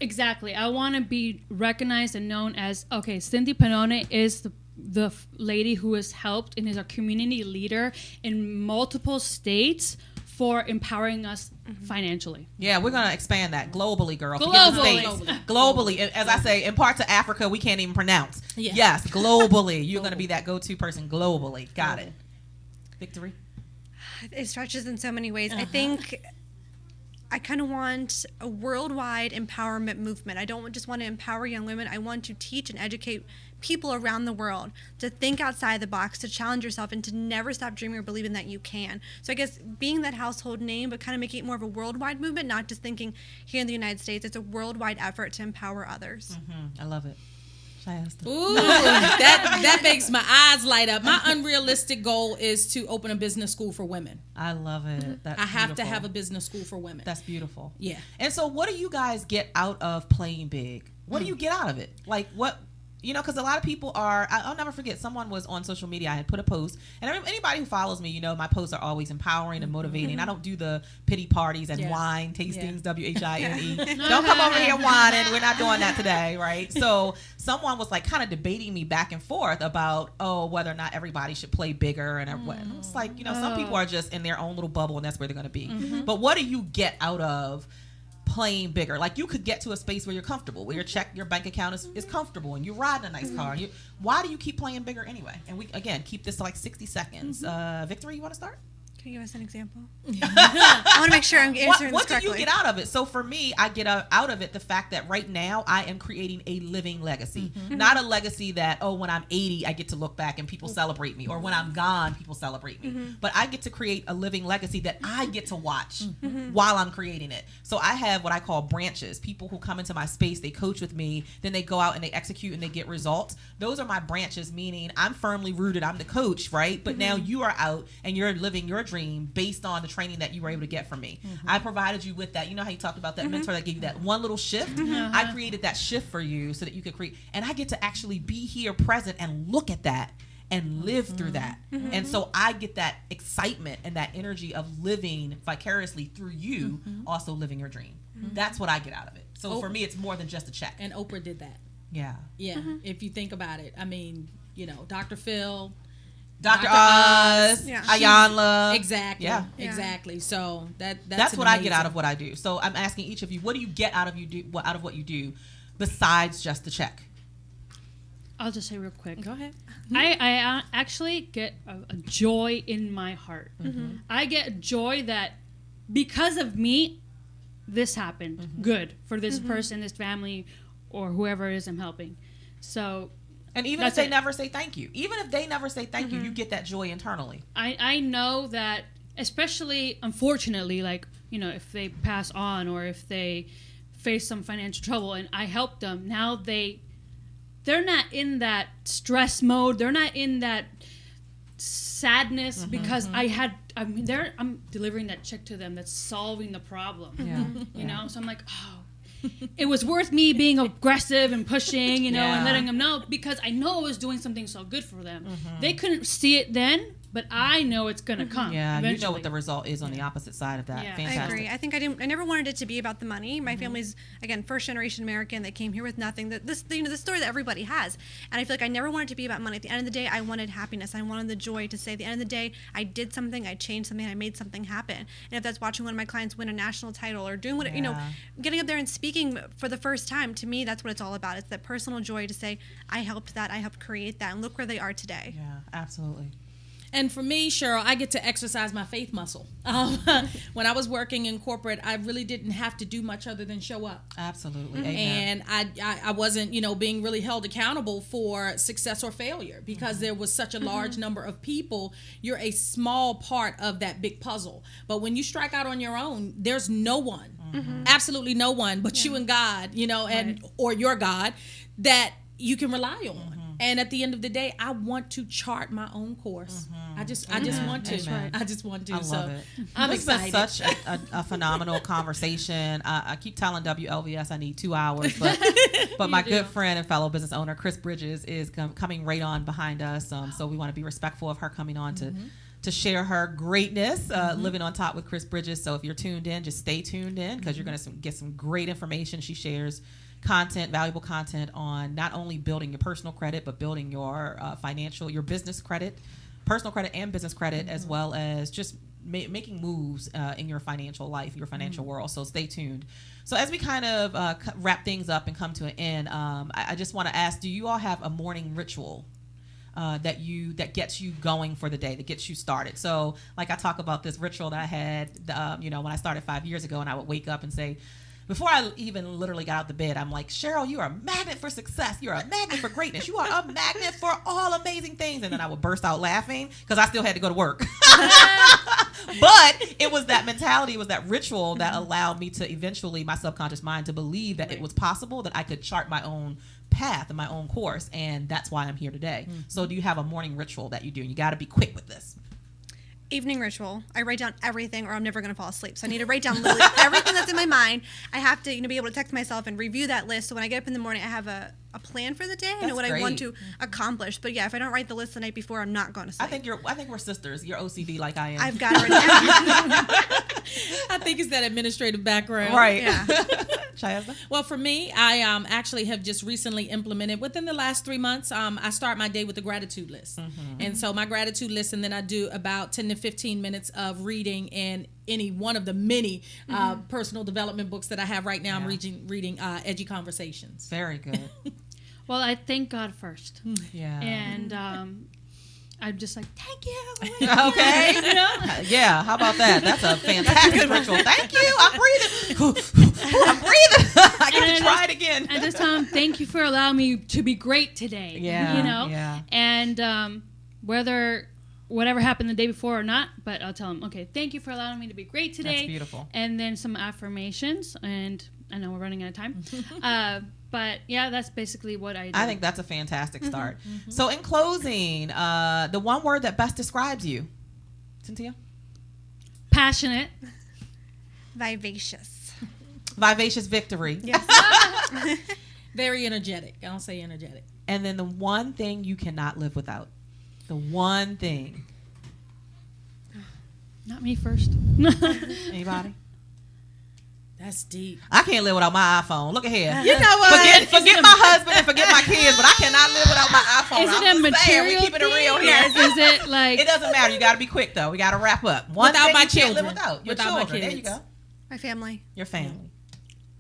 Exactly. I want to be recognized and known as, okay, Cindy Pannone is the lady who has helped and is a community leader in multiple states for empowering us financially. Yeah, we're going to expand that globally, girl. Globally. Forget the States. Globally. As I say, in parts of Africa, we can't even pronounce. Yeah. Yes, globally. You're going to be that go-to person globally. Got it. Victory? It stretches in so many ways. I think I kind of want a worldwide empowerment movement. I don't just want to empower young women. I want to teach and educate people around the world to think outside the box, to challenge yourself, and to never stop dreaming or believing that you can. So I guess being that household name, but kind of making it more of a worldwide movement, not just thinking here in the United States. It's a worldwide effort to empower others. I love it. Shasta. Ooh, that makes my eyes light up. My unrealistic goal is to open a business school for women. I love it. That's I have to beautiful. have a business school for women. That's beautiful. Yeah. And so what do you guys get out of playing big? What do you get out of it? Like what you know, because a lot of people are, I'll never forget, someone was on social media, I had put a post, and anybody who follows me, you know, my posts are always empowering and motivating. I don't do the pity parties and wine tastings, WHINE. Don't come over here whining. We're not doing that today, right? So someone was like kind of debating me back and forth about, whether or not everybody should play bigger. And it's like, you know, some people are just in their own little bubble and that's where they're going to be. But what do you get out of playing bigger? Like, you could get to a space where you're comfortable, where your bank account is comfortable, and you're riding a nice car. Why do you keep playing bigger anyway? And we, again, keep this to like 60 seconds. Victory, you want to start? Can you give us an example? I want to make sure I'm answering what this correctly. What do you get out of it? So for me, I get out of it the fact that right now I am creating a living legacy. Not a legacy that, when I'm 80, I get to look back and people celebrate me, or when I'm gone, people celebrate me. But I get to create a living legacy that I get to watch while I'm creating it. So I have what I call branches. People who come into my space, they coach with me, then they go out and they execute and they get results. Those are my branches, meaning I'm firmly rooted. I'm the coach, right? But now you are out and you're living your dream based on the training that you were able to get from me. I provided you with that. You know how you talked about that mentor that gave you that one little shift? I created that shift for you so that you could create, and I get to actually be here present and look at that and live through that. And so I get that excitement and that energy of living vicariously through you, also living your dream. That's what I get out of it. So for me, it's more than just a check. And Oprah did that. Yeah. If you think about it, I mean, you know, Dr. Phil, Dr. Oz, Ayanla. Exactly. Yeah. Exactly. So that's what I get out of what I do. So I'm asking each of you, what do you get out of what you do besides just the check? I'll just say real quick. Go ahead. I actually get a joy in my heart. I get joy that because of me, this happened. Good for this person, this family, or whoever it is I'm helping. So. And even if they never say thank you, you get that joy internally. I know that, especially, unfortunately, like, you know, if they pass on or if they face some financial trouble and I help them, now they're not in that stress mode. They're not in that sadness because I'm delivering that check to them that's solving the problem. You know, so I'm like, it was worth me being aggressive and pushing, you know, and letting them know, because I know I was doing something so good for them. They couldn't see it then, but I know it's going to come. Yeah, eventually. You know what the result is on the opposite side of that. Yeah. Fantastic. I agree. I think I never wanted it to be about the money. My family's, again, first generation American. They came here with nothing. The story that everybody has. And I feel like I never wanted it to be about money. At the end of the day, I wanted happiness. I wanted the joy to say, at the end of the day, I did something, I changed something, I made something happen. And if that's watching one of my clients win a national title or doing what, you know, getting up there and speaking for the first time, to me, that's what it's all about. It's that personal joy to say, I helped that, I helped create that, and look where they are today. Yeah, absolutely. And for me, Cheryl, I get to exercise my faith muscle. When I was working in corporate, I really didn't have to do much other than show up. Absolutely. Amen. And I wasn't, you know, being really held accountable for success or failure because there was such a large number of people. You're a small part of that big puzzle. But when you strike out on your own, there's no one, absolutely no one but you and God, you know, and or your God that you can rely on. And at the end of the day, I want to chart my own course. I just want to. Amen. I just want to. I love it. I'm It's excited. been such a phenomenal conversation. I keep telling WLVS I need 2 hours, but my good friend and fellow business owner, Chris Bridges, is coming right on behind us. So we want to be respectful of her coming on to share her greatness, living on top with Chris Bridges. So if you're tuned in, just stay tuned in because you're going to get some great information. She shares valuable content on not only building your personal credit, but building your your business credit, personal credit and business credit, as well as just making moves in your financial life, your financial world. So stay tuned. So as we kind of wrap things up and come to an end, I just want to ask, do you all have a morning ritual that gets you going for the day, that gets you started? So like I talk about this ritual that I had, when I started 5 years ago, and I would wake up and say, before I even literally got out the bed, I'm like, Cheryl, you are a magnet for success. You're a magnet for greatness. You are a magnet for all amazing things. And then I would burst out laughing because I still had to go to work. But it was that mentality, it was that ritual that allowed me to eventually, my subconscious mind, to believe that it was possible, that I could chart my own path and my own course. And that's why I'm here today. So do you have a morning ritual that you do? And you got to be quick with this. evening ritual. I write down everything or I'm never going to fall asleep. So I need to write down literally everything that's in my mind. I have to, be able to text myself and review that list. So when I get up in the morning, I have a plan for the day. I know what I want to accomplish. But yeah, if I don't write the list the night before, I'm not going to sleep. I think we're sisters. You're OCD like I am. I've got it written down. I think it's that administrative background. Right. Yeah. Shayezda? Well, for me, I actually have just recently implemented within the last 3 months. I start my day with a gratitude list, and so my gratitude list, and then I do about 10 to 15 minutes of reading in any one of the many personal development books that I have right now. I'm reading Edgy Conversations. Very good. Well, I thank God first. Yeah. And I'm just like, thank you. Okay. You know? Yeah, how about that? That's a fantastic ritual. Thank you. I'm breathing. I'm breathing. I get to try it again. And just tell him, thank you for allowing me to be great today. Yeah, You know? yeah. And whatever happened the day before or not, but I'll tell him, okay, thank you for allowing me to be great today. That's beautiful. And then some affirmations, and I know we're running out of time. But yeah, that's basically what I do. I think that's a fantastic start. So in closing, the one word that best describes you, Cynthia? Passionate. Vivacious. Vivacious victory. Yes. Very energetic. I'll say energetic. And then the one thing you cannot live without. The one thing. Not me first. Anybody? That's deep. I can't live without my iPhone. Look at here. You know what? Forget my husband and forget my kids, but I cannot live without my iPhone. Is it I'm a just saying, material we keeping it real thing? here. Is it like... It doesn't matter. You got to be quick though. We got to wrap up. One Without thing my you can't live children. without. Your Without my children. There you kids. go. My family. Your family.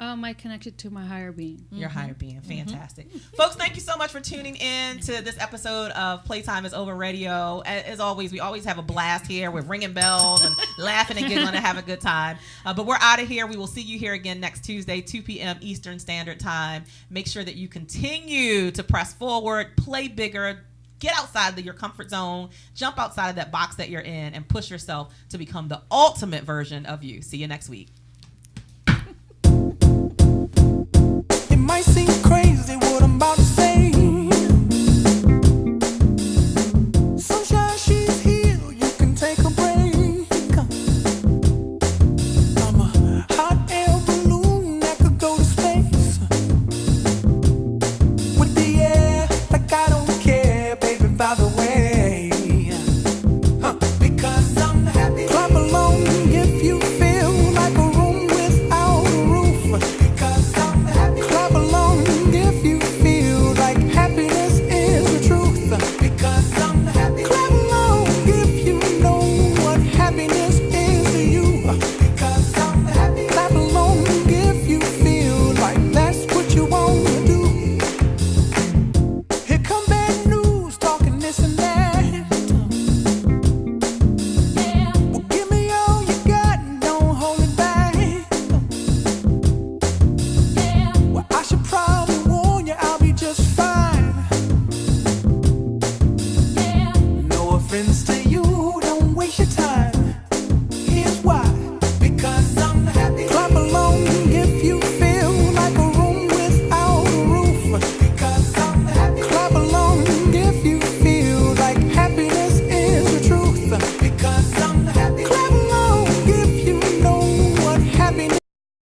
I connected to my higher being. Your higher being. Fantastic. Folks, thank you so much for tuning in to this episode of Playtime is Over Radio. As always, we always have a blast here. We're ringing bells and laughing and giggling and having a good time. But we're out of here. We will see you here again next Tuesday, 2 p.m. Eastern Standard Time. Make sure that you continue to press forward, play bigger, get outside of your comfort zone, jump outside of that box that you're in, and push yourself to become the ultimate version of you. See you next week. It might seem crazy what I'm about to say.